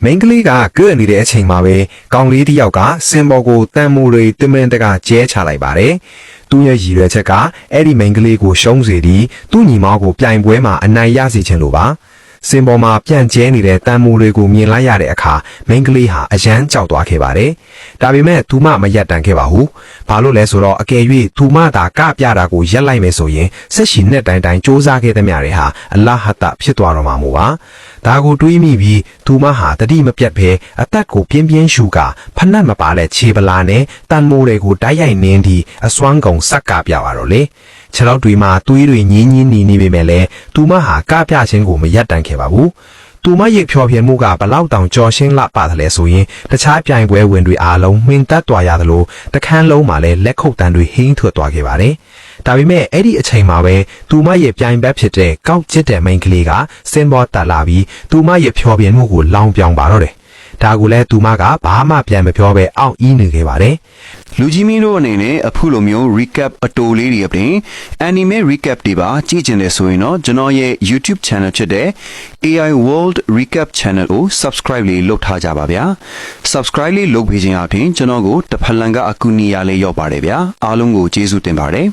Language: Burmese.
မိန်းကလေးကကွနေတဲ့အချိန်မှာပဲကောင်လေးတစ်ယောက်ကစင်ပေါ်ကိုတန်မိုးတွေတမင်တကကျဲချလိုက်ပါတယ်သူ့ရဲ့ရည်ရွယ်ချက်ကအဲ့ဒီမိန်းကလေးကိုရှုံးစေပြီးသူ့ညီမကိုပြိုင်ပွဲမှာအနိုင်ရစေချင်လို့ပါစင်ပေါ်မှာပြန့်ကျဲနေတဲ့တန်မိုးတွေကိုမြင်လိုက်ရတဲ့အခါမိန်းကလေးဟာအယမ်းကြောက်သွားခဲ့ပါတယ်။ဒါပေမဲ့သူမမရက်တန်ခဲ့ပါဘူး။ဘာလို့လဲဆိုတော့အကယ်၍သူမသာကပြတာကိုရက်လိုက်မယ်ဆိုရင်ဆက်ရှိနဲ့တိုင်တိုင်စ조사ခဲ့တဲ့မြတွေဟာအလ္လာဟ်တဖြစ်သွားတော့မှာမို့ပါ။ဒါကိုတွေးမိပြီးသူမဟာတတိမပြတ်ဘဲအသက်ကိုပြင်းပြင်းရှူကာဖနှက်မပါတဲ့ခြေပလာနဲ့တန်မိုးတွေကိုတိုက်ရိုက်နင်းပြီးအစွမ်းကုန်ဆက်ကပြပါတော့လေ။ခြေထောက်တွေမှာသွေးတွေညင်းညင်းနေပေမဲ့လည်းသူမဟာကပြခြင်းကိုမရက်တန်ခဲ့ပါဘူး။သူမရဲ့ဖြော်ပြမှုကဘလောက်တောင်ကြော်ရှင်းလှပါတယ်လဲဆိုရင်တခြားပြိုင်ပွဲဝင်တွေအားလုံးမှင်သက်သွားရသလိုတခန်းလုံးမှာလည်းလက်ခုပ်တန်းတွေဟင်းထွက်သွားခဲ့ပါတယ်။ဒါပေမဲ့အဲ့ဒီအချိန်မှာပဲသူမရဲ့ပြိုင်ဘက်ဖြစ်တဲ့ကောက်ကျစ်တဲ့မိန်းကလေးကစင်ပေါ်တက်လာပြီးသူမရဲ့ဖြော်ပြမှုကိုလောင်ပြောင်ပါတော့တယ်။ဒါကိုလည်းသူမကဘာမှပြန်မပြောဘဲအောင့်အီးနေခဲ့ပါတယ်။ လူကြီးမင်းတို့အနေနဲ့အခုလိုမျိုး recap အတိုလေးတွေအပြင် anime recap တွေပါကြည့်ကျင်တယ်ဆိုရင်တော့ကျွန်တော်ရဲ့ YouTube channel ဖြစ်တဲ့ AI World Recap Channel ကို subscribe လေးလုပ်ထားကြပါဗျာ subscribe လေးလုပ်ပေးခြင်းအပြင်ကျွန်တော်ကိုတစ်ဖက်လန်ကအကူအညီရလေးရောက်ပါတယ်ဗျာအားလုံးကိုကျေးဇူးတင်ပါတယ်